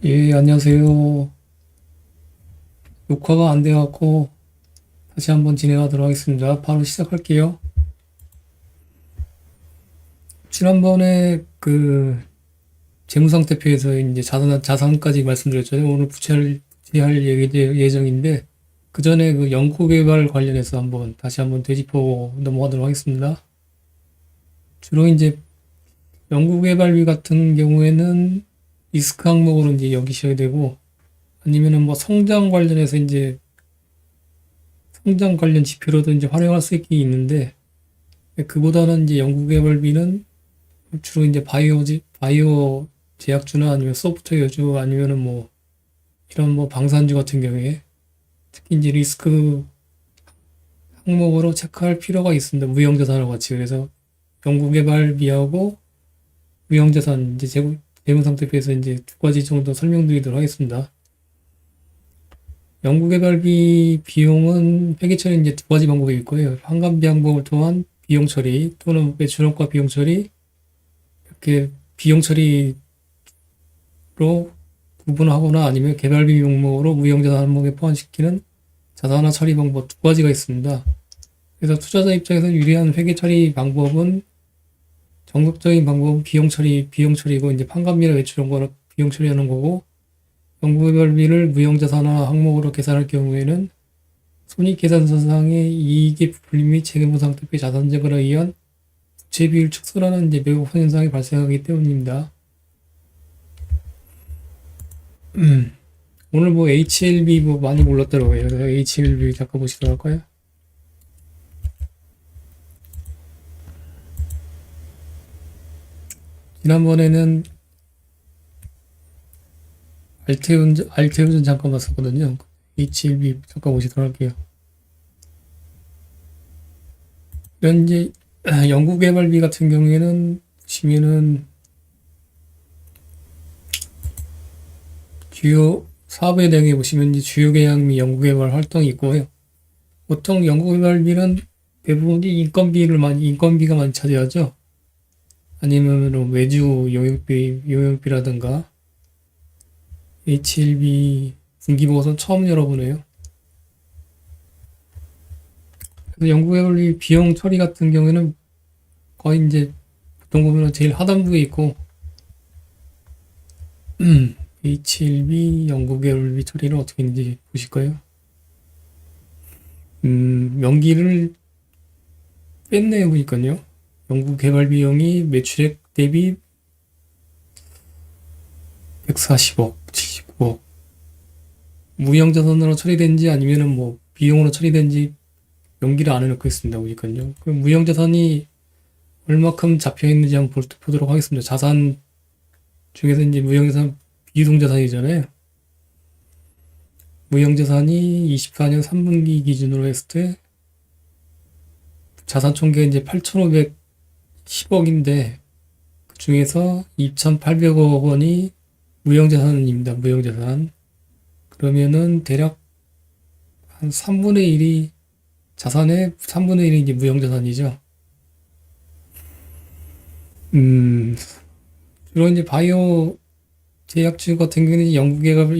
예, 안녕하세요. 녹화가 안 돼갖고 다시 한번 진행하도록 하겠습니다. 바로 시작할게요. 지난번에 재무상태표에서 이제 자산까지 말씀드렸잖아요. 오늘 부채할 예정인데, 그 전에 그 연구개발 관련해서 다시 한번 되짚어 넘어가도록 하겠습니다. 주로 이제 연구개발비 같은 경우에는 리스크 항목으로 이제 여기셔야 되고, 아니면은 뭐 성장 관련 지표로도 이제 활용할 수 있긴 있는데, 그보다는 이제 연구개발비는 주로 이제 바이오 제약주나 아니면 소프트웨어주 아니면은 뭐 이런 뭐 방산주 같은 경우에 특히 이제 리스크 항목으로 체크할 필요가 있습니다. 무형자산과 같이. 그래서 연구개발비하고 무형자산 이제 재무상태표에서 이제 두 가지 정도 설명드리도록 하겠습니다. 연구개발비 비용은 회계처리 이제 두 가지 방법이 있고요. 환갑비 항목을 통한 비용 처리 또는 매출효과 비용 처리, 이렇게 비용 처리로 구분하거나 아니면 개발비 명목으로 무형자산 항목에 포함시키는 자산화 처리 방법 두 가지가 있습니다. 그래서 투자자 입장에서 유리한 회계 처리 방법은 정석적인 방법은 비용 처리고 이제 판관비나 매출효과로 비용 처리하는 거고, 연구개발비를 무형자산화 항목으로 계산할 경우에는 손익계산서상의 이익의 부풀림 및 재무상태표 자산 제거에 의한 부채 비율 축소라는 이제 매우 현상이 발생하기 때문입니다. 오늘 뭐 HLB 뭐 많이 몰랐더라고요. 그래서 HLB 잠깐 보시도록 할까요? 지난번에는 알테운전 잠깐 봤었거든요. HLB 잠깐 보시도록 할게요. 이런 이제 연구개발비 같은 경우에는 보시면은 주요 사업의 내용에 보시면 이제 주요 계약 및 연구개발 활동이 있고요. 보통 연구개발비는 대부분 인건비가 많이 차지하죠. 아니면 외주 용역비라든가. HLB 분기보고서는 처음 열어보네요. 그래서 연구개발비 비용 처리 같은 경우에는 거의 이제 보통 보면 제일 하단부에 있고, HLB 연구개발비 처리는 어떻게 있는지 보실까요? 명기를 뺐네요, 보니까요. 연구개발 비용이 매출액 대비 140억, 79억. 무형자산으로 처리된지 아니면은 뭐 비용으로 처리된지 명기를 안 해놓고 있습니다, 보니까요. 그 무형자산이 얼마큼 잡혀 있는지 한번 보도록 하겠습니다. 자산 중에서 이제 무형자산 비유동자산이잖아요. 무형자산이 24년 3분기 기준으로 했을 때 자산 총계가 이제 8,510억인데 그 중에서 2,800억 원이 무형자산입니다. 무형자산. 그러면은 대략 한 3분의 1이 자산의 3분의 1이 이제 무형자산이죠. 주로 이제 바이오 제약주 같은 경우는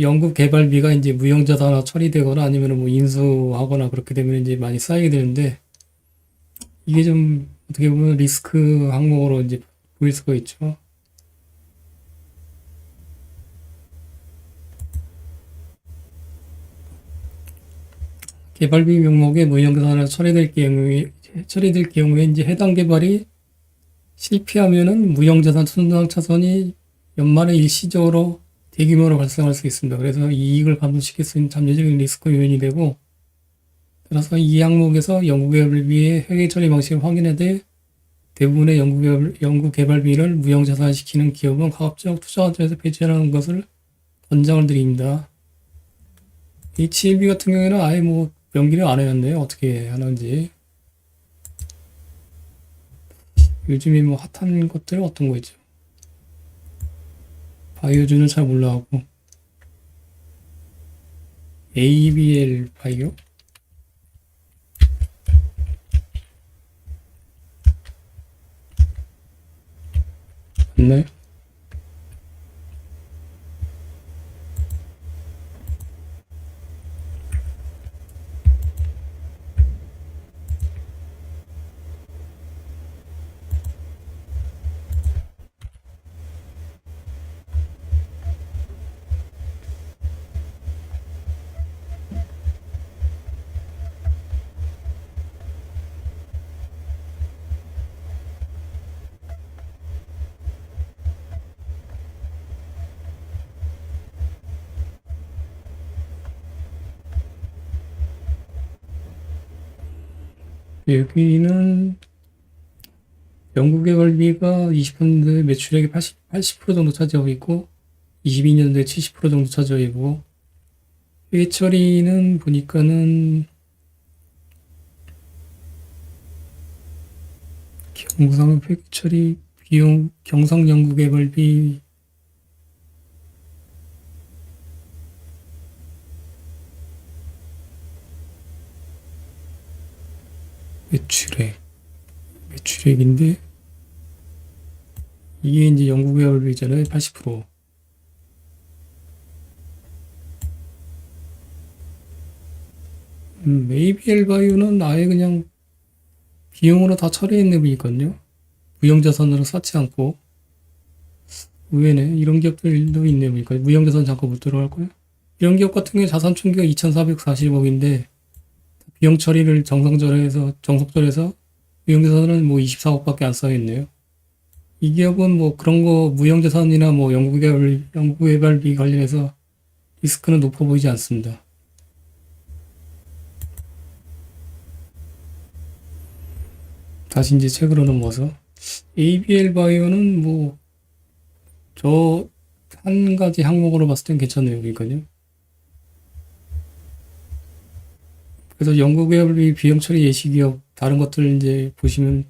연구개발비가 이제 무형자산화 처리되거나 아니면 뭐 인수하거나 그렇게 되면 이제 많이 쌓이게 되는데, 이게 좀 어떻게 보면 리스크 항목으로 이제 보일 수가 있죠. 개발비 명목에 무형자산화 처리될 경우에 이제 해당 개발이 실패하면은 무형자산 순환 차선이 연말에 일시적으로 대규모로 발생할 수 있습니다. 그래서 이익을 감소시킬 수 있는 잠재적인 리스크 요인이 되고, 따라서 이 항목에서 연구개발비의 회계 처리 방식을 확인해 대부분의 연구개발비를 무형자산시키는 기업은 가급적 투자자에서 배제하는 것을 권장을 드립니다. HLB 같은 경우에는 아예 뭐 명기를 안 해놨네요. 어떻게 하는지. 요즘에 뭐 핫한 것들은 어떤 거 있죠? 바이오주는 잘 몰라하고. ABL 바이오? 맞나요? 여기는 연구개발비가 20년도에 매출액의 80% 정도 차지하고 있고 22년도에 70% 정도 차지하고 있고 회계 처리는 보니까는 경상 회계 처리 비용 경상 연구개발비 매출액인데 이게 이제 연구개발비잖아요. 80%. ABL 바이오는 아예 그냥 비용으로 다 처리했네 보니까요. 무형자산으로 쌓지 않고 의외네. 이런 기업들도 있네 보니까 무형자산 잠깐 못 들어갈 거예요. 이런 기업 같은 경우에 자산 총계가 2,440억인데 비용 처리를 정석절해서 무형자산은 뭐 24억밖에 안 쌓여있네요. 이 기업은 뭐 그런 거 무형자산이나 뭐 연구개발비 관련해서 리스크는 높아 보이지 않습니다. 다시 이제 책으로 넘어서 ABL 바이오는 뭐 저 한 가지 항목으로 봤을 땐 괜찮네요. 그러니까요. 그래서 연구개발비 비용 처리 예시기업 다른 것들 이제 보시면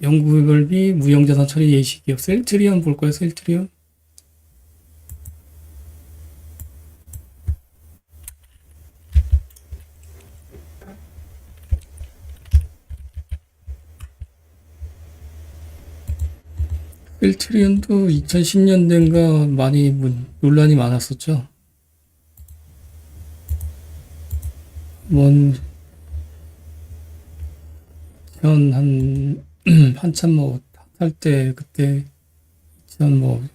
연구개발비 무형자산 처리 예시기업 셀트리온 볼 거예요. 셀트리온 셀트리온도 2010년대인가 많이 논란이 많았었죠. 한 한참 뭐 할 때 그때 2000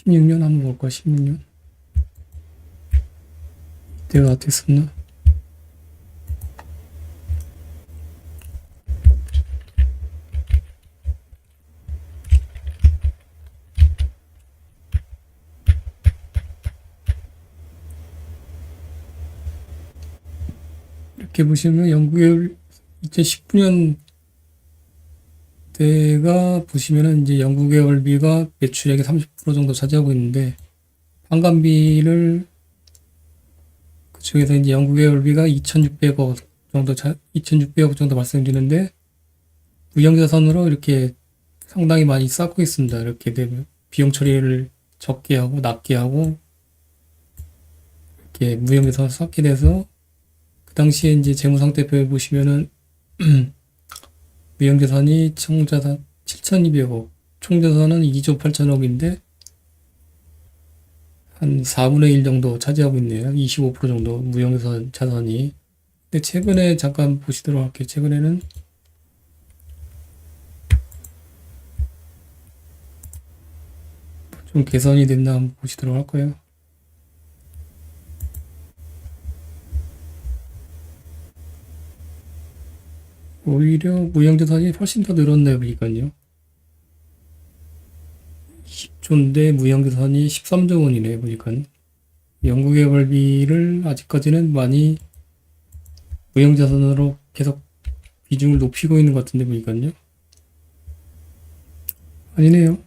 16년 한번 볼까 16년 이때가 어땠었나? 이렇게 보시면 연구개발 2019년 때가 보시면은 이제 연구개발비가 매출액의 30% 정도 차지하고 있는데 판관비를 그중에서 이제 연구개발비가 2,600억 정도 말씀드리는데 무형자산으로 이렇게 상당히 많이 쌓고 있습니다. 이렇게 되면 비용 처리를 적게 하고 낮게 하고 이렇게 무형자산을 쌓게 돼서 그 당시에 이제 재무상태표에 보시면은 무형자산이 총자산 7,200억, 총자산은 2조 8천억인데 한 4분의 1 정도 차지하고 있네요. 25% 정도 무형자산 자산이. 근데 최근에 잠깐 보시도록 할게요. 최근에는 좀 개선이 됐나 한번 보시도록 할 거예요. 오히려 무형자산이 훨씬 더 늘었네요. 보니까요. 20조인데 무형자산이 13조 원이네요. 보니까 연구개발비를 아직까지는 많이 무형자산으로 계속 비중을 높이고 있는 것 같은데 보니까요. 아니네요.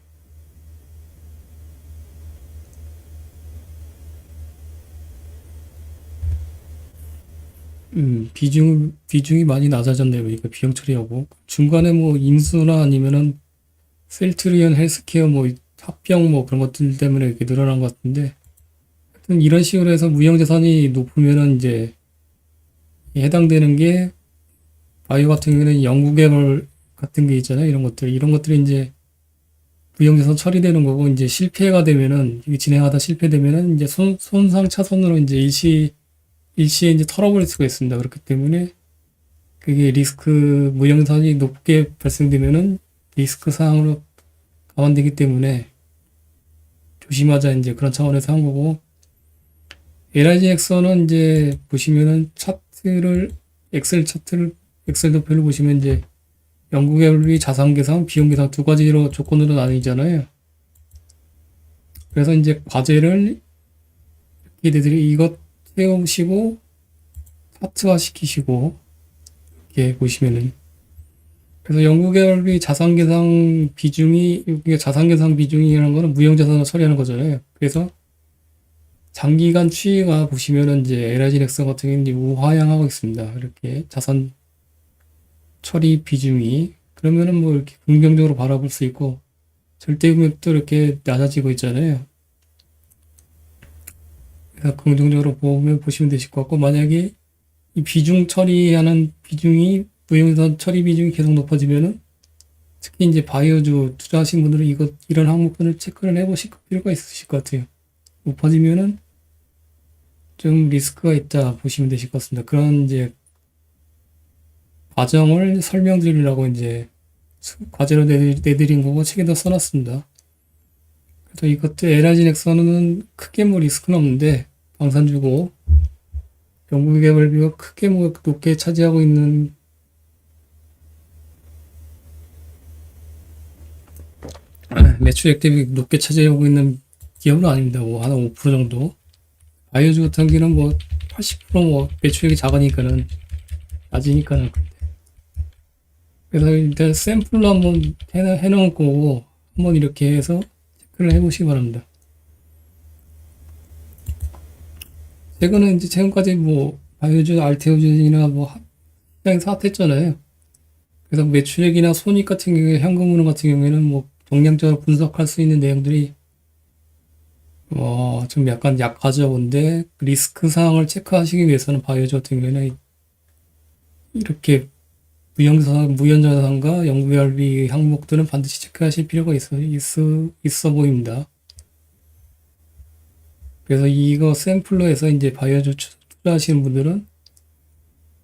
비중이 많이 낮아졌네요. 그러니까 비용 처리하고. 중간에 뭐 인수나 아니면은 셀트리온 헬스케어 뭐 합병 뭐 그런 것들 때문에 이렇게 늘어난 것 같은데. 하여튼 이런 식으로 해서 무형자산이 높으면은 이제 해당되는 게 바이오 같은 경우에는 연구개발 같은 게 있잖아요. 이런 것들이 이제 무형자산 처리되는 거고 이제 실패가 되면은 이게 진행하다 실패되면은 이제 손상 차손으로 이제 일시에 이제 털어버릴 수가 있습니다. 그렇기 때문에 그게 무형자산이 높게 발생되면은 리스크 사항으로 감안되기 때문에 조심하자 이제 그런 차원에서 한 거고 LIG 엑서는 이제 보시면은 엑셀 도표를 보시면 이제 연구개발비, 자산계상, 비용계상 두 가지로 조건으로 나뉘잖아요. 그래서 이제 과제를 이것 세우시고 차트화 시키시고 이렇게 보시면은 그래서 연구개발비 자산계상 비중이 이게 자산계상 비중이라는 거는 무형자산을 처리하는 거잖아요. 그래서 장기간 추이가 보시면은 이제 LIG넥스 같은 경우는 이제 우하향하고 있습니다. 이렇게 자산 처리 비중이 그러면은 뭐 이렇게 긍정적으로 바라볼 수 있고 절대금액도 이렇게 낮아지고 있잖아요. 그래서 긍정적으로 보시면 되실 것 같고 만약에 이 비중 처리하는 비중이 무형자산 처리 비중이 계속 높아지면은 특히 이제 바이오주 투자하신 분들은 이런 항목들을 체크를 해보실 필요가 있으실 것 같아요. 높아지면은 좀 리스크가 있다 보시면 되실 것 같습니다. 그런 이제 과정을 설명드리려고 이제 과제로 내드린 거고 책에도 써놨습니다. 그래서 이것도 LIG 넥슨은 크게 뭐 리스크는 없는데 방산주고 연구개발비가 크게 뭐 높게 차지하고 있는 매출액 대비 높게 차지하고 있는 기업은 아닙니다. 뭐 한 5% 정도. 바이오주 같은 경우는 뭐 80%뭐 매출액이 작으니까는 낮으니까는 그래서 일단 샘플로 한번 해놓은 거고 한번 이렇게 해서 체크를 해보시기 바랍니다. 최근에 이제 최근까지 뭐 바이오주, 알테오주나 뭐 시장에서 핫했잖아요. 그래서 매출액이나 손익 같은 경우에 현금흐름 같은 경우에는 뭐 정량적으로 분석할 수 있는 내용들이 좀 약간 약하죠. 근데 리스크 사항을 체크하시기 위해서는 바이오주 같은 경우에는 이렇게 무형자산과 연구개발비 항목들은 반드시 체크하실 필요가 있어 보입니다. 그래서 이거 샘플로 해서 이제 바이오주 투자하시는 분들은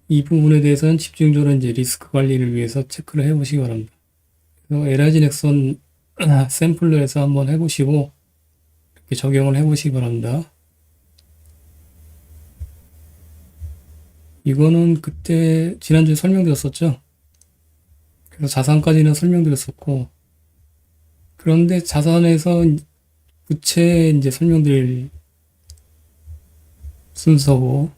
이 부분에 대해서는 집중적으로 이제 리스크 관리를 위해서 체크를 해보시기 바랍니다. 그래서 LIG 넥슨 샘플로 해서 한번 해보시고 이렇게 적용을 해보시기 바랍니다. 이거는 그때 지난주에 설명드렸었죠. 그래서 자산까지는 설명드렸었고 그런데 자산에서 부채 이제 설명드릴 순서고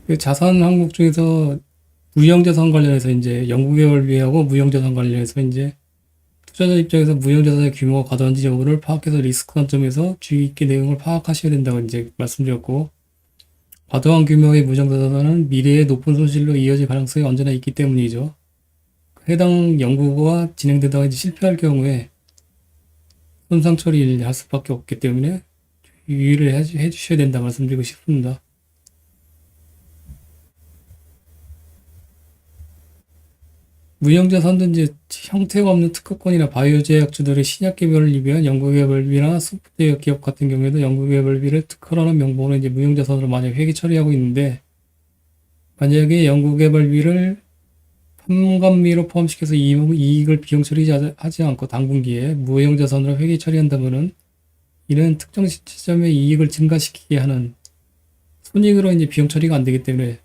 그 자산 항목 중에서 무형자산 관련해서 이제 연구개발비하고 무형자산 관련해서 이제 투자자 입장에서 무형자산의 규모가 과도한지 여부를 파악해서 리스크 관점에서 주의 깊게 내용을 파악하셔야 된다고 이제 말씀드렸고 과도한 규모의 무형자산은 미래에 높은 손실로 이어질 가능성이 언제나 있기 때문이죠. 해당 연구가 진행되다가 이제 실패할 경우에 손상 처리를 할 수밖에 없기 때문에 유의를 해주셔야 된다 말씀드리고 싶습니다. 무형자산도 이제 형태가 없는 특허권이나 바이오 제약주들의 신약 개발을 위한 연구개발비나 소프트웨어 기업 같은 경우에도 연구개발비를 특허라는 명목으로 이제 무형자산으로 만약 회계 처리하고 있는데 만약에 연구개발비를 판관비로 포함시켜서 이익을 비용 처리하지 않고 당분기에 무형자산으로 회계 처리한다면은 이는 특정 시점에 이익을 증가시키게 하는 손익으로 이제 비용 처리가 안 되기 때문에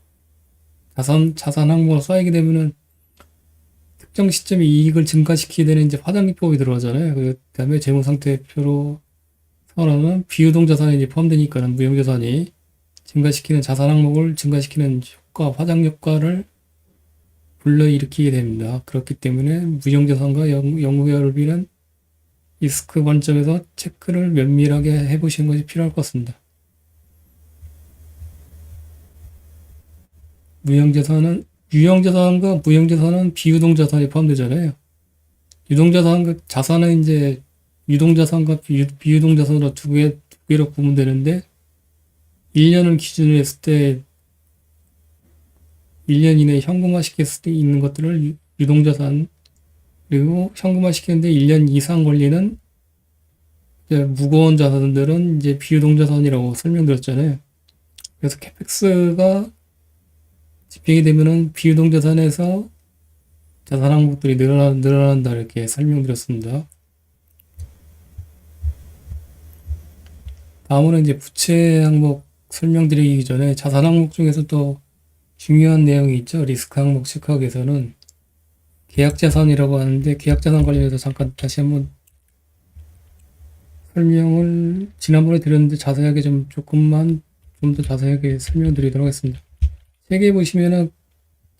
자산 항목으로 쌓이게 되면은 특정 시점에 이익을 증가시키게 되는 이제 화장기법이 들어가잖아요. 그 다음에 재무상태표로 상환하면 비유동자산에 이제 포함되니까는 무형자산이 증가시키는 자산 항목을 증가시키는 효과, 화장 효과를 불러일으키게 됩니다. 그렇기 때문에 무형자산과 연구개발비는 리스크 관점에서 체크를 면밀하게 해보시는 것이 필요할 것 같습니다. 유형자산과 무형자산은 비유동자산에 포함되잖아요. 유동자산, 자산은 이제 유동자산과 비유동자산으로 두 개로 구분되는데 1년을 기준으로 했을 때 1년 이내에 현금화 시켰을 때 있는 것들을 유동자산 그리고 현금화 시키는데 1년 이상 걸리는 이제 무거운 자산들은 이제 비유동자산이라고 설명드렸잖아요. 그래서 캐펙스가 집행이 되면은 비유동자산에서 자산 항목들이 늘어난다 이렇게 설명드렸습니다. 다음으로 이제 부채 항목 설명드리기 전에 자산 항목 중에서 또 중요한 내용이 있죠. 리스크 항목 체크하기 위해서는 계약자산이라고 하는데 계약자산 관련해서 잠깐 다시 한번 설명을 지난번에 드렸는데 자세하게 조금만 좀 더 자세하게 설명드리도록 하겠습니다. 책에 보시면은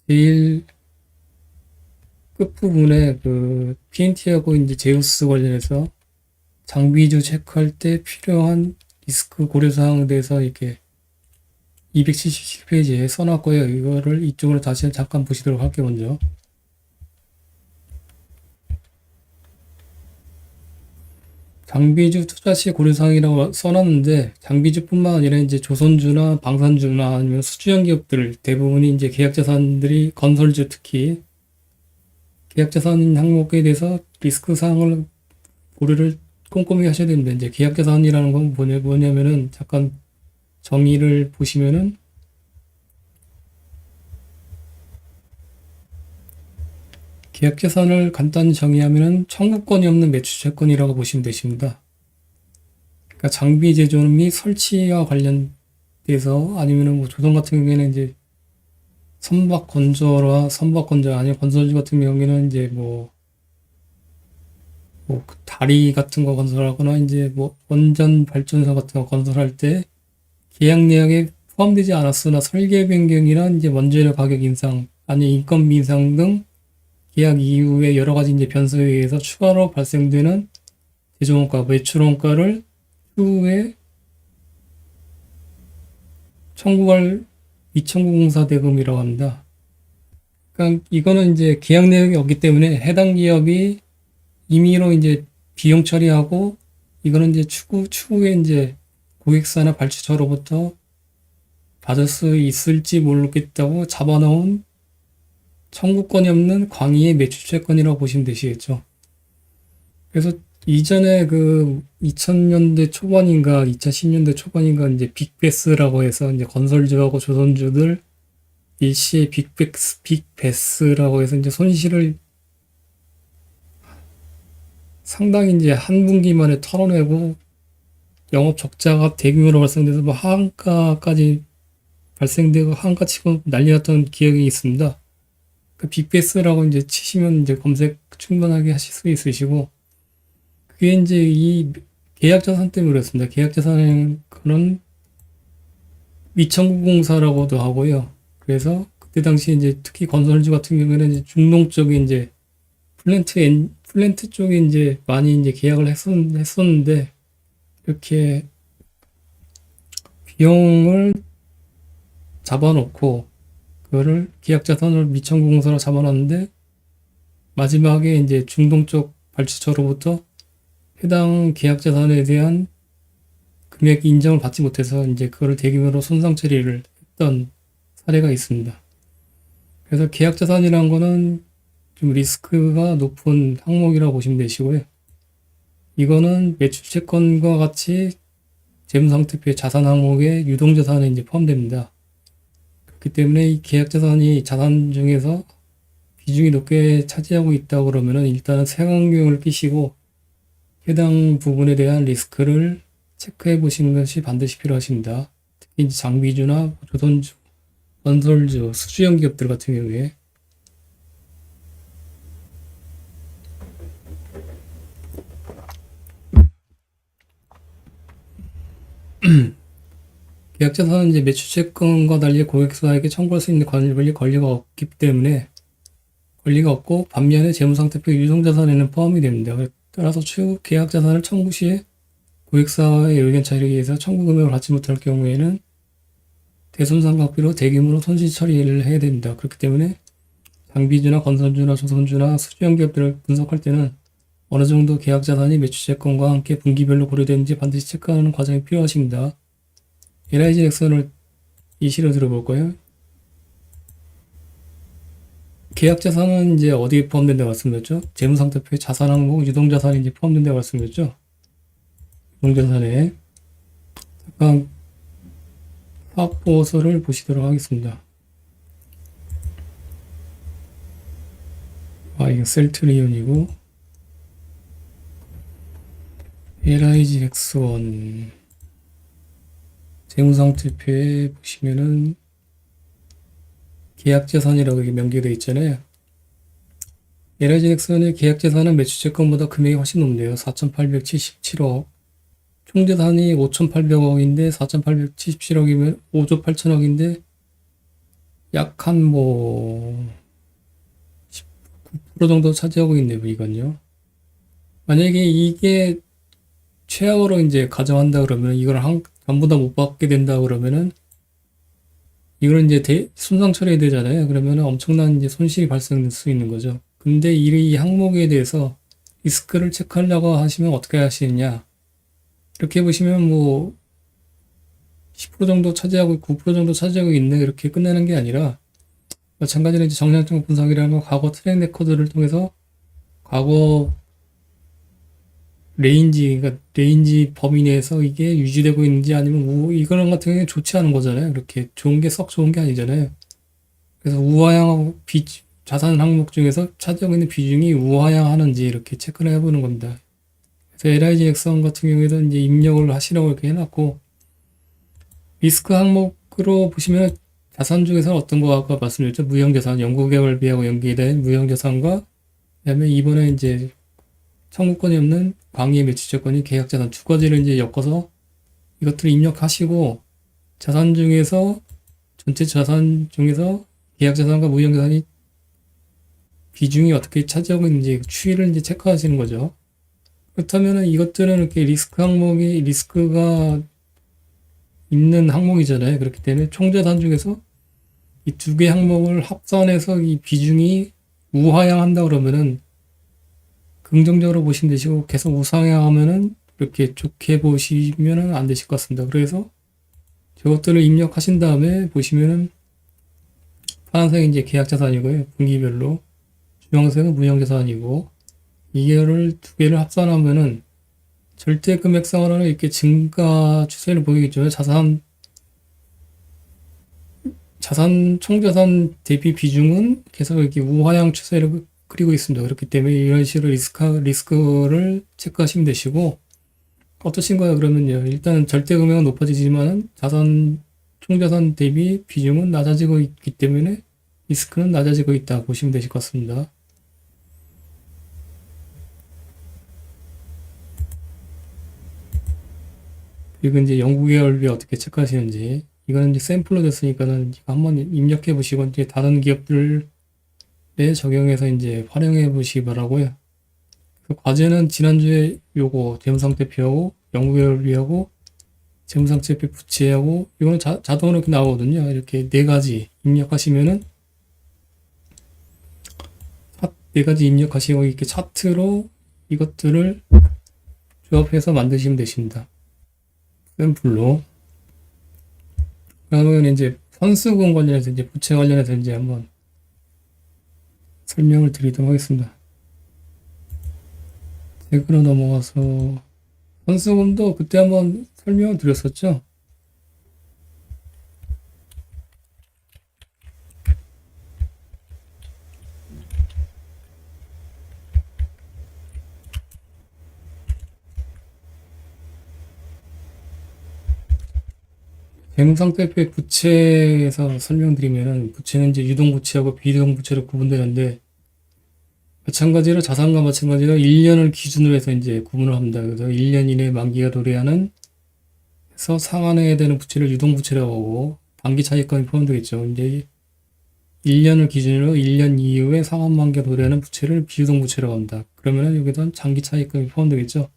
제일 끝부분에 그 PNT하고 이제 제우스 관련해서 장비주 체크할 때 필요한 리스크 고려사항에 대해서 이렇게 277페이지에 써놨고요. 이거를 이쪽으로 다시 잠깐 보시도록 할게요. 먼저 장비주 투자 시 고려사항이라고 써놨는데 장비주뿐만 아니라 이제 조선주나 방산주나 아니면 수주형 기업들 대부분이 이제 계약자산들이 건설주 특히 계약자산 항목에 대해서 리스크 사항을 고려를 꼼꼼히 하셔야 됩니다. 이제 계약자산이라는 건 뭐냐면은 잠깐 정의를 보시면은 계약자산을 간단히 정의하면은 청구권이 없는 매수채권이라고 보시면 되십니다. 그러니까 장비 제조 및 설치와 관련돼서 아니면은 뭐 조선 같은 경우에는 이제 선박 건조라 선박 건조 아니면 건설주 같은 경우에는 이제 뭐 다리 같은 거 건설하거나 이제 뭐 원전 발전소 같은 거 건설할 때 계약 내역에 포함되지 않았으나 설계 변경이나 이제 원재료 가격 인상 아니 인건비 인상 등 계약 이후에 여러 가지 이제 변수에 의해서 추가로 발생되는 제조원가, 매출원가를 추후에 청구할 미청구공사 대금이라고 합니다. 그러니까 이거는 이제 계약 내역이 없기 때문에 해당 기업이 임의로 이제 비용 처리하고 이거는 이제 추후에 이제 고객사나 발주처로부터 받을 수 있을지 모르겠다고 잡아놓은 청구권이 없는 광의의 매출채권이라고 보시면 되시겠죠. 그래서 이전에 그 2000년대 초반인가 2010년대 초반인가 이제 빅베스라고 해서 이제 건설주하고 조선주들 일시에 빅베스라고 해서 이제 손실을 상당히 이제 한 분기 만에 털어내고 영업 적자가 대규모로 발생돼서 뭐 하한가까지 발생되고 하한가 치고 난리 났던 기억이 있습니다. 그 빅베스라고 이제 치시면 이제 검색 충분하게 하실 수 있으시고 그게 이제 이 계약자산 때문에 그렇습니다. 계약자산은 그런 미청구공사라고도 하고요. 그래서 그때 당시 이제 특히 건설주 같은 경우에는 이제 중동 쪽에 이제 플랜트 쪽에 이제 많이 이제 계약을 했었는데 이렇게 비용을 잡아놓고 그거를 계약자산을 미청구공사로 잡아놨는데 마지막에 이제 중동 쪽 발주처로부터 해당 계약자산에 대한 금액 인정을 받지 못해서 이제 그거를 대규모로 손상 처리를 했던 사례가 있습니다. 그래서 계약자산이라는 거는 좀 리스크가 높은 항목이라고 보시면 되시고요. 이거는 매출채권과 같이 재무상태표의 자산 항목에 유동자산에 이제 포함됩니다. 그렇기 때문에 이 계약자산이 자산 중에서 비중이 높게 차지하고 있다고 그러면은 일단은 색안경을 끼시고 해당 부분에 대한 리스크를 체크해 보시는 것이 반드시 필요하십니다. 특히 장비주나 조선주, 건설주, 수주형 기업들 같은 경우에 계약자산은 이제 매출채권과 달리 고객사에게 청구할 수 있는 권리가 없기 때문에 권리가 없고 반면에 재무상태표 유동자산에는 포함이 됩니다. 따라서 추후 계약자산을 청구 시에 고객사의 의견 차이에 의해서 청구 금액을 받지 못할 경우에는 대손상각비로 대규모로 손실 처리를 해야 됩니다. 그렇기 때문에 장비주나 건설주나 조선주나 수주형 기업들을 분석할 때는 어느 정도 계약자산이 매출채권과 함께 분기별로 고려되는지 반드시 체크하는 과정이 필요하십니다. LIG 넥슨을 예시로 들어볼까요? 계약자산은 이제 어디에 포함된다고 말씀드렸죠? 재무상태표에 자산 항목, 유동자산이 이제 포함된다고 말씀드렸죠? 유동자산에 잠깐 사업보고서를 보시도록 하겠습니다. 이거 셀트리온이고 LIG 넥슨 재무상태표에 보시면은 계약자산이라고 이렇게 명기되어 있잖아요. LIG 넥슨의 계약재산은 매출채권보다 금액이 훨씬 높네요. 4,877억. 총재산이 5,800억인데 4,877억이면 5조 8천억인데 약 한 뭐 19% 정도 차지하고 있네요. 이건요. 만약에 이게 최악으로 이제 가정한다 그러면 이걸 전부 다 못 받게 된다 그러면은 이걸 이제 손상 처리해야 되잖아요. 그러면은 엄청난 이제 손실이 발생될 수 있는 거죠. 근데 이 항목에 대해서 리스크를 체크하려고 하시면 어떻게 하시느냐. 이렇게 보시면 뭐 10% 정도 차지하고 9% 정도 차지하고 있네 이렇게 끝내는 게 아니라 마찬가지로 이제 정량적 분석이라는 건 과거 트랙 레코드를 통해서 과거 그러니까 레인지 범위 내에서 이게 유지되고 있는지 아니면 이거는 같은 경우에 좋지 않은 거잖아요. 그렇게 좋은 게 썩 좋은 게 아니잖아요. 그래서 우하향 자산 항목 중에서 차지하고 있는 비중이 우하향하는지 이렇게 체크를 해보는 겁니다. 그래서 LIG 액션 같은 경우에도 이제 입력을 하시라고 이렇게 해놨고 리스크 항목으로 보시면 자산 중에서 어떤 거 아까 말씀드렸죠? 무형자산, 연구개발비하고 연계된 무형자산과 그다음에 이번에 이제 청구권이 없는 광의 매출채권이 계약자산 두 가지를 이제 엮어서 이것들을 입력하시고 자산 중에서 전체 자산 중에서 계약자산과 무형자산이 비중이 어떻게 차지하고 있는지 추이를 이제 체크하시는 거죠. 그렇다면은 이것들은 이렇게 리스크가 있는 항목이잖아요. 그렇기 때문에 총자산 중에서 이 두 개 항목을 합산해서 이 비중이 우하향한다 그러면은 긍정적으로 보시면 되시고 계속 우상향하면은 이렇게 좋게 보시면은 안 되실 것 같습니다. 그래서 저것들을 입력하신 다음에 보시면은 파란색은 이제 계약자산이고요. 분기별로 주황색은 무형자산이고 이거를 두 개를 합산하면은 절대 금액상으로는 이렇게 증가 추세를 보이겠죠. 총자산 대비 비중은 계속 이렇게 우하향 추세를 그리고 있습니다. 그렇기 때문에 이런 식으로 리스크를 체크하시면 되시고 어떠신가요? 그러면요. 일단 절대 금액은 높아지지만 총자산 대비 비중은 낮아지고 있기 때문에 리스크는 낮아지고 있다 보시면 되실 것 같습니다. 그리고 이제 연구개발비 어떻게 체크하시는지 이거는 이제 샘플로 됐으니까는 한번 입력해 보시고 이제 다른 기업들에 적용해서 이제 활용해 보시기 바라고요. 그 과제는 지난주에 요거 재무상태표하고 연구개발비하고 재무상태표 부채하고 이거는 자동으로 이렇게 나오거든요. 이렇게 네 가지 입력하시면은 네 가지 입력하시고 이렇게 차트로 이것들을 조합해서 만드시면 되십니다. 샘플로. 그러면 이제 선수금 관련해서 이제 부채 관련해서 이제 한번 설명을 드리도록 하겠습니다. 책으로 넘어가서 선수금도 그때 한번 설명을 드렸었죠. 재무상태표의 부채에서 설명드리면은 부채는 이제 유동부채하고 비유동부채로 구분되는데 마찬가지로 자산과 마찬가지로 1년을 기준으로 해서 이제 구분을 합니다. 그래서 1년 이내 만기가 도래하는 해서 상환해야 되는 부채를 유동부채라고 하고 단기 차익권이 포함되겠죠. 이제 1년을 기준으로 1년 이후에 상환 만기가 도래하는 부채를 비유동부채라고 합니다. 그러면은 여기서 장기 차익권이 포함되겠죠.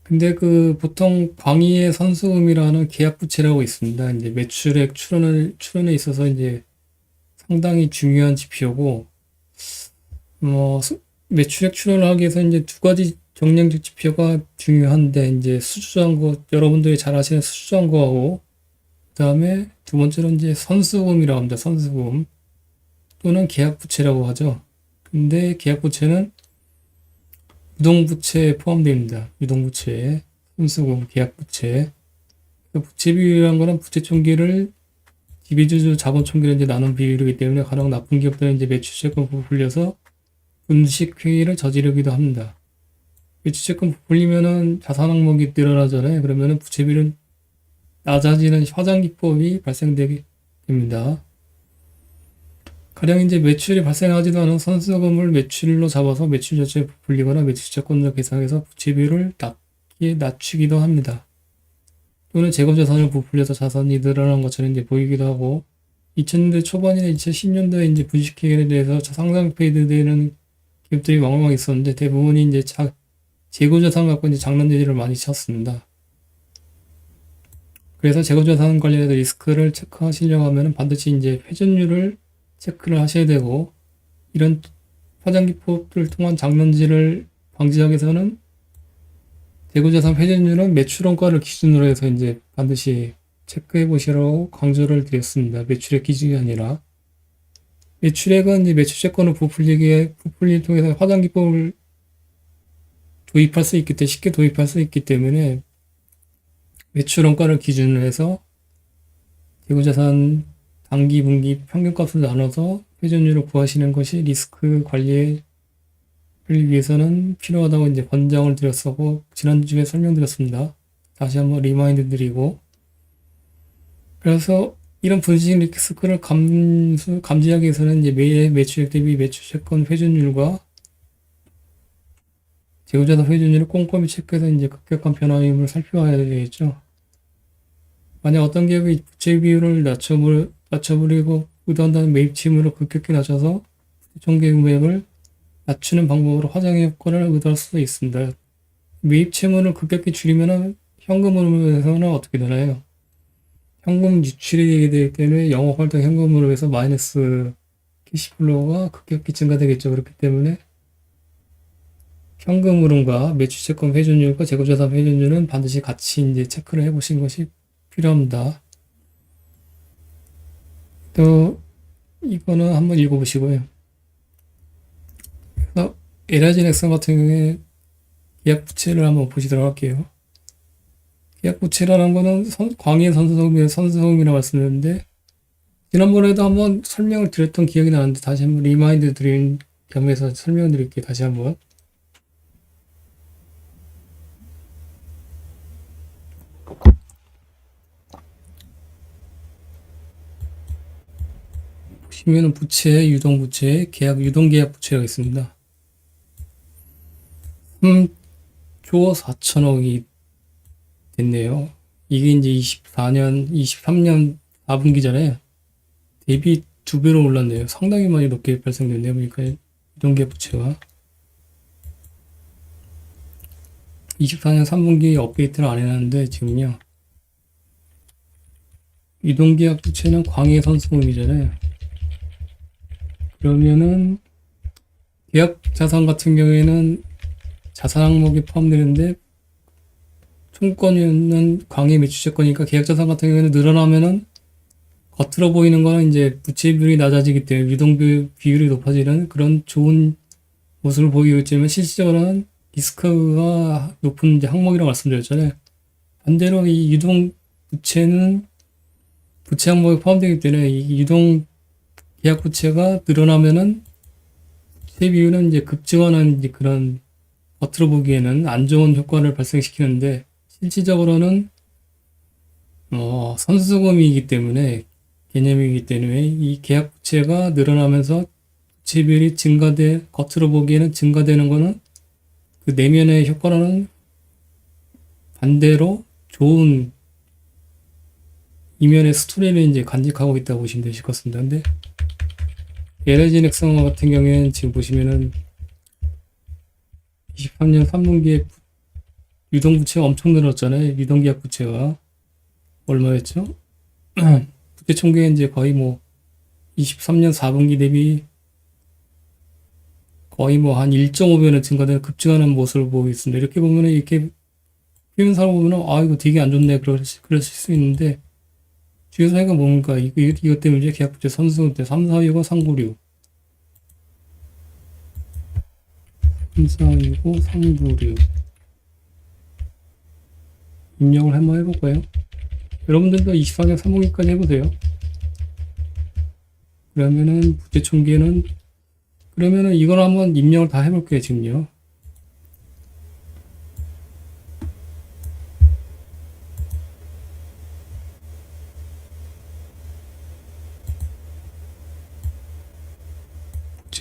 근데 그 보통 광의의 선수금이라는 계약부채라고 있습니다. 이제 매출액 출원에 있어서 이제 상당히 중요한 지표고, 매출액 출원을 하기 위해서 이제 두 가지 정량적 지표가 중요한데, 이제 수주잔고, 여러분들이 잘 아시는 수주잔고하고, 그 다음에 두 번째로 이제 선수금이라고 합니다. 선수금. 또는 계약부채라고 하죠. 근데 계약부채는 유동부채에 포함됩니다. 유동부채, 선수금, 계약부채. 부채 비율이라는 거는 부채 총기를 지배주주 자본 총기를 이제 나눈 비율이기 때문에 가령 나쁜 기업들은 이제 매출채권 부풀려서 분식 회의를 저지르기도 합니다. 매출채권 부풀리면은 자산 항목이 늘어나잖아요. 그러면은 부채 비율은 낮아지는 화장기법이 발생되게 됩니다. 가령 이제 매출이 발생하지도 않은 선수금을 매출로 잡아서 매출 자체에 부풀리거나 매출 채권을 계상해서 부채 비율을 낮추기도 합니다. 또는 재고 자산을 부풀려서 자산이 늘어난 것처럼 이제 보이기도 하고 2000년대 초반이나 2010년도에 이제 분식회계에 대해서 상장 페이드되는 기업들이 왕왕 있었는데 대부분이 이제 재고 자산 갖고 이제 장난질을 많이 쳤습니다. 그래서 재고 자산 관련해서 리스크를 체크하시려고 하면 반드시 이제 회전율을 체크를 하셔야 되고 이런 화장 기법을 통한 장난질을 방지하기 위해서는 재고자산 회전율은 매출원가를 기준으로 해서 이제 반드시 체크해 보시라고 강조를 드렸습니다. 매출액 기준이 아니라 매출액은 이제 매출채권을 부풀리기 통해서 화장 기법을 도입할 수 있기 때문에 쉽게 도입할 수 있기 때문에 매출원가를 기준으로 해서 재고자산 단기, 분기 평균값을 나눠서 회전율을 구하시는 것이 리스크 관리를 위해서는 필요하다고 이제 권장을 드렸었고 지난주에 설명드렸습니다. 다시 한번 리마인드 드리고 그래서 이런 분식 리스크를 감지하기 위해서는 이제 매일 매출액 대비 매출채권 회전율과 재고자산 회전율을 꼼꼼히 체크해서 이제 급격한 변화임을 살펴봐야 되겠죠. 만약 어떤 기업이 부채 비율을 낮춰버리고 의도한다는 매입침으로 급격히 낮춰서 총계 금액을 낮추는 방법으로 화장의 효과를 의도할 수도 있습니다. 매입 채무를 급격히 줄이면 현금 흐름에서는 어떻게 되나요? 현금 유출이 되기 때문에 영업활동 현금 흐름에서 마이너스 캐시플로우가 급격히 증가되겠죠. 그렇기 때문에 현금 흐름과 매출채권 회전율과 재고자산 회전율은 반드시 같이 이제 체크를 해보신 것이 필요합니다. 또 이거는 한번 읽어보시고요. 그래서 에라진 엑선 같은 경우에 계약 부채를 한번 보시도록 할게요. 계약 부채라는 거는 광의 선수소금이라고 말씀드렸는데 지난번에도 한번 설명을 드렸던 기억이 나는데 다시 한번 리마인드 드린 겸해서 설명을 드릴게요. 다시 한번. 보시면은 부채, 유동부채, 유동계약 부채가 있습니다. 3조 4천억이 됐네요. 이게 이제 23년 4분기잖아요. 대비 2배로 올랐네요. 상당히 많이 높게 발생됐네요. 보니까 유동계약 부채가 24년 3분기 업데이트를 안 해놨는데 지금요. 유동계약 부채는 광해 선수금이잖아요. 그러면은 계약 자산 같은 경우에는 자산 항목이 포함되는데 총권은 광해 매출채권이니까 계약 자산 같은 경우에는 늘어나면은 겉으로 보이는 거는 이제 부채 비율이 낮아지기 때문에 유동 비율이 높아지는 그런 좋은 모습을 보이고 있지만 실질적으로는 리스크가 높은 이제 항목이라고 말씀드렸잖아요. 반대로 이 유동 부채는 부채 항목에 포함되기 때문에 이 유동 계약 부채가 늘어나면은 부채 비율은 이제 급증하는 이제 그런 겉으로 보기에는 안 좋은 효과를 발생시키는데 실질적으로는 선수금이기 때문에 개념이기 때문에 이 계약 부채가 늘어나면서 부채 비율이 겉으로 보기에는 증가되는 거는 그 내면의 효과로는 반대로 좋은 이면의 스토리를 이제 간직하고 있다고 보시면 되실 것 같습니다. 근데 LG 넥슨 같은 경우에는 지금 보시면은 23년 3분기에 유동부채가 엄청 늘었잖아요. 유동계약 부채가 얼마였죠? 부채 총계가 이제 거의 뭐 23년 4분기 대비 거의 뭐 한 1.5배는 증가되는 급증하는 모습을 보고 있습니다. 이렇게 보면은 이렇게 표현사를 보면은 이거 되게 안 좋네 그러실 수 있는데 주요 사유가 뭡니까? 이것 때문에 이제 계약부채 선수금 때 3, 4, 6, 3, 9, 6 3, 4, 6, 3, 9, 6 입력을 한번 해볼까요? 여러분들도 24년 3분기까지 해보세요. 그러면은 부채 총계는 그러면은 이걸 한번 입력을 다 해볼게요. 지금요.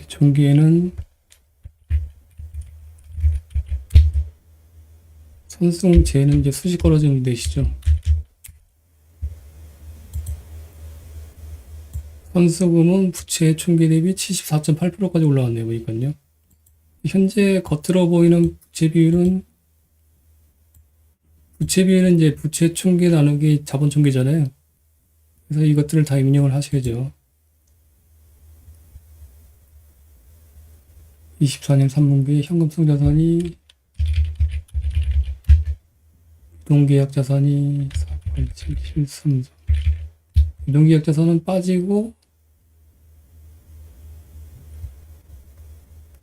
총기에는 선수금제는 이제 수직 걸어지면 되시죠. 선수금은 부채 총기 대비 74.8%까지 올라왔네요. 보니까요. 현재 겉으로 보이는 부채 비율은 이제 부채 총기 나누기 자본 총기잖아요. 그래서 이것들을 다 입력을 하셔야죠. 24년 3분기에 현금성 자산이 유동계약 자산이 48773 유동계약 자산은 빠지고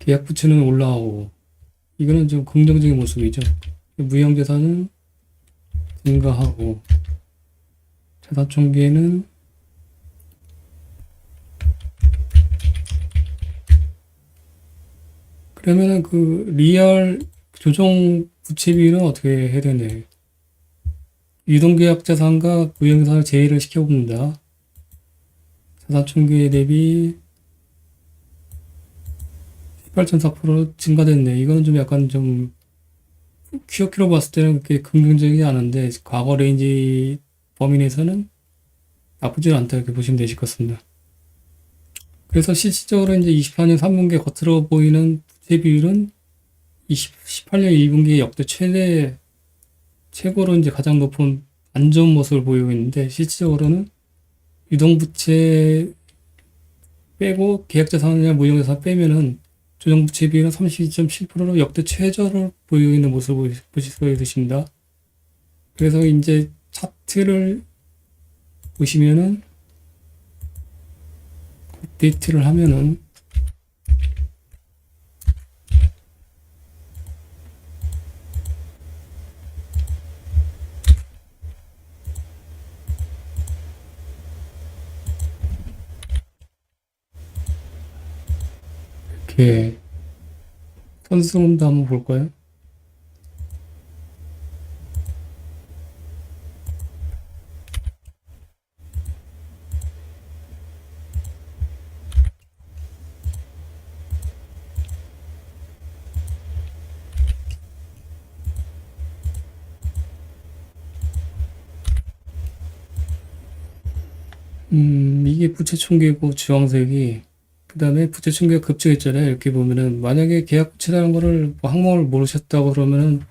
계약 부채는 올라오고 이거는 좀 긍정적인 모습이죠. 무형자산은 증가하고 자산 총계는 그러면은 그 리얼 조정 부채 비율은 어떻게 해야 되나요? 유동계약 자산과 무형자산을 제외를 시켜봅니다. 자산 총계 대비 18.4% 증가됐네. 이거는 좀 약간 좀 QOQ로 봤을 때는 그렇게 긍정적이지 않은데 과거 레인지 범위 내에서는 나쁘지 않다 이렇게 보시면 되실 것 같습니다. 그래서 실질적으로 이제 24년 3분기 겉으로 보이는 부채 비율은 18년 1분기 역대 최고로 이제 가장 높은 안 좋은 모습을 보이고 있는데 실질적으로는 유동부채 빼고 계약자산이나 무형자산 빼면은 조정부채 비율은 32.7%로 역대 최저를 보이고 있는 모습을 보실 수 있으십니다. 그래서 이제 차트를 보시면은 업데이트를 하면은 이렇게 선수금도 한번 볼까요? 이게 부채총계고 주황색이 그 다음에 부채총계가 급증했잖아요. 이렇게 보면은 만약에 계약 부채라는 거를 뭐 항목을 모르셨다고 그러면은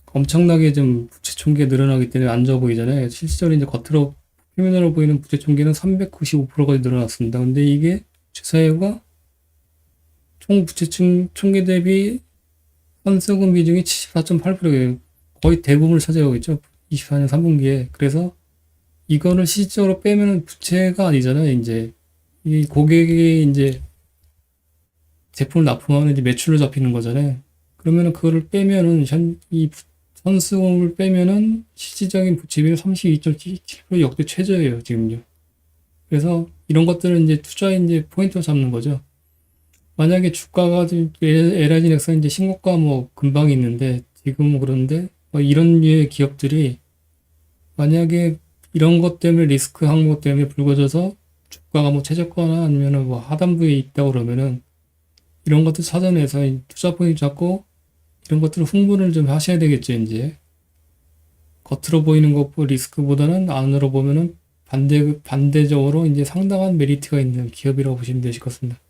엄청나게 좀 부채총계 늘어나기 때문에 안 좋아 보이잖아요. 실질적으로 이제 겉으로 표면으로 보이는 부채총계는 395%까지 늘어났습니다. 근데 이게 주사위가 총 부채총계 대비 선수금 비중이 74.8%예요. 거의 대부분을 차지하고 있죠. 24년 3분기에. 그래서 이거를 실질적으로 빼면은 부채가 아니잖아요. 이제 이 고객이 이제 제품을 납품하면 이제 매출로 잡히는 거잖아요. 그러면은 그거를 빼면은 이 선수금을 빼면은 실질적인 부채비율 32.7% 역대 최저예요, 지금요. 그래서 이런 것들은 이제 투자의 이제 포인트로 잡는 거죠. 만약에 주가가 좀 LIG 넥슨 이제 신고가 뭐 금방 있는데 지금은 그런데 뭐 이런 류의 기업들이 만약에 이런 것 때문에 리스크 항목 때문에 불거져서 주가가 뭐 최저가나 아니면은 뭐 하단부에 있다 그러면은 이런 것들 찾아내서 투자 포인트 잡고 이런 것들을 흥분을 좀 하셔야 되겠죠, 이제. 겉으로 보이는 것 리스크보다는 안으로 보면은 반대적으로 이제 상당한 메리트가 있는 기업이라고 보시면 되실 것 같습니다.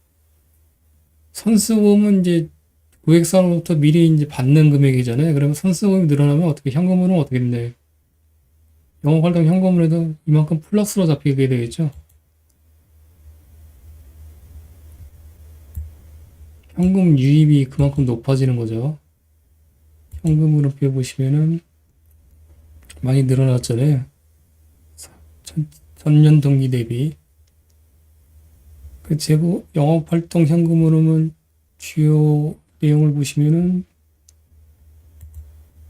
선수금은 이제 고객사로부터 미리 이제 받는 금액이잖아요. 그러면 선수금이 늘어나면 어떻게 현금으로는 어떻게 되나요? 영업활동 현금으로 해도 이만큼 플러스로 잡히게 되겠죠. 현금 유입이 그만큼 높아지는 거죠. 현금으로 비워보시면은 많이 늘어났잖아요. 전년 동기 대비. 그 재고 영업활동 현금으로는 주요 내용을 보시면은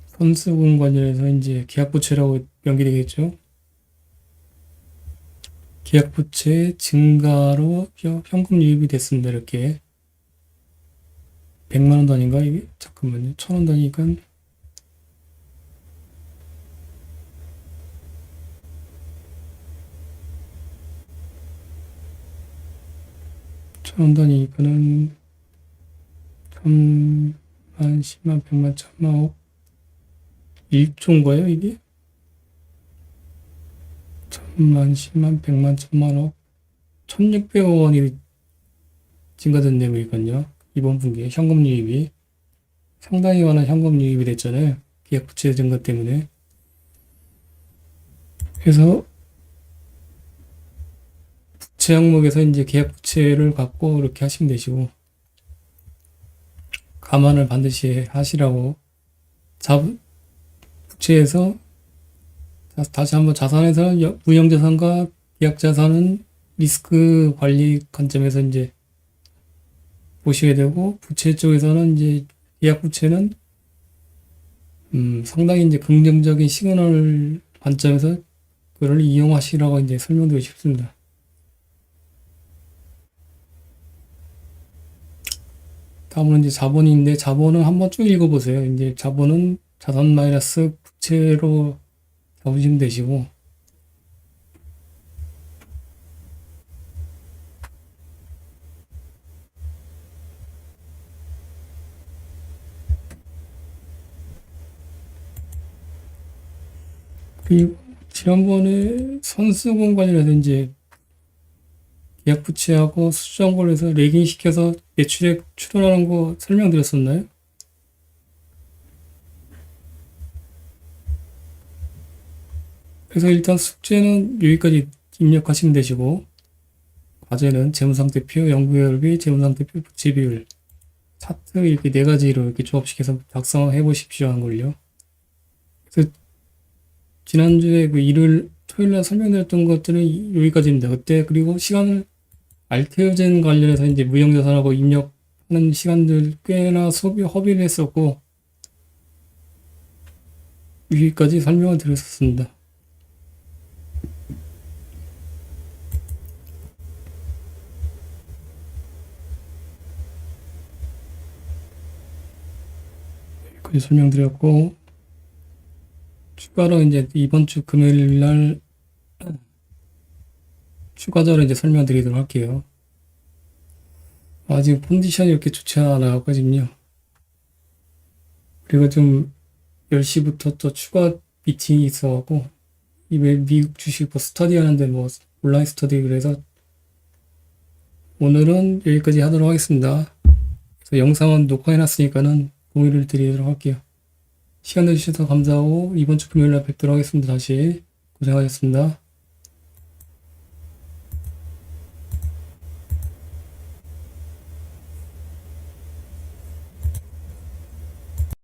선수금 관련해서 이제 계약부채라고 연기되겠죠. 계약부채 증가로 현금 유입이 됐습니다. 이렇게 100만 원 단위인가 이게? 잠깐만요. 1000원 단위니까 1 천원 단위니까는 천만, 십만, 백만, 천만, 억 1조인가요 이게? 천만, 십만, 백만, 천만, 억 1600억 원이 증가됐네요. 그러니까요. 이번 분기에 현금 유입이 상당히 많은 현금 유입이 됐잖아요. 계약 부채 증가 때문에. 그래서 부채 항목에서 이제 계약 부채를 갖고 이렇게 하시면 되시고, 감안을 반드시 하시라고. 부채에서 다시 한번 자산에서 무형자산과 계약자산은 리스크 관리 관점에서 이제 보셔야 되고, 부채 쪽에서는 이제 계약 부채는 상당히 이제 긍정적인 시그널 관점에서 그걸 이용하시라고 이제 설명드리고 싶습니다. 다음은 이제 자본인데, 자본은 한번 쭉 읽어보세요. 이제 자본은 자산 마이너스 부채로 잡으시면 되시고, 그리고 지난번에 선수금 관련해서 이제 계약 부채하고 수정을 해서 레깅 시켜서 매출액 추론하는 거 설명드렸었나요? 그래서 일단 숙제는 여기까지 입력하시면 되시고, 과제는 재무상태표, 연구결비, 재무상태표, 부채 비율, 차트 이렇게 네 가지로 이렇게 조합시켜서 작성해 보십시오 한 걸요. 그래서 지난주에 그 일요일, 토요일날 설명드렸던 것들은 여기까지입니다. 그때 그리고 시간을 알테오젠 관련해서 이제 무형자산하고 입력하는 시간들 꽤나 허비를 했었고, 여기까지 설명을 드렸었습니다. 여기까지 설명드렸고, 추가로 이제 이번 주 금요일 날 추가적으로 이제 설명드리도록 할게요. 지금 컨디션이 이렇게 좋지 않아가지고요. 그리고 좀 10시부터 또 추가 미팅이 있어갖고, 미국 주식 뭐 스터디 하는데 뭐 온라인 스터디, 그래서 오늘은 여기까지 하도록 하겠습니다. 그래서 영상은 녹화해놨으니까는 공유를 드리도록 할게요. 시간 내주셔서 감사하고, 이번 주 금요일날 뵙도록 하겠습니다. 다시 고생하셨습니다.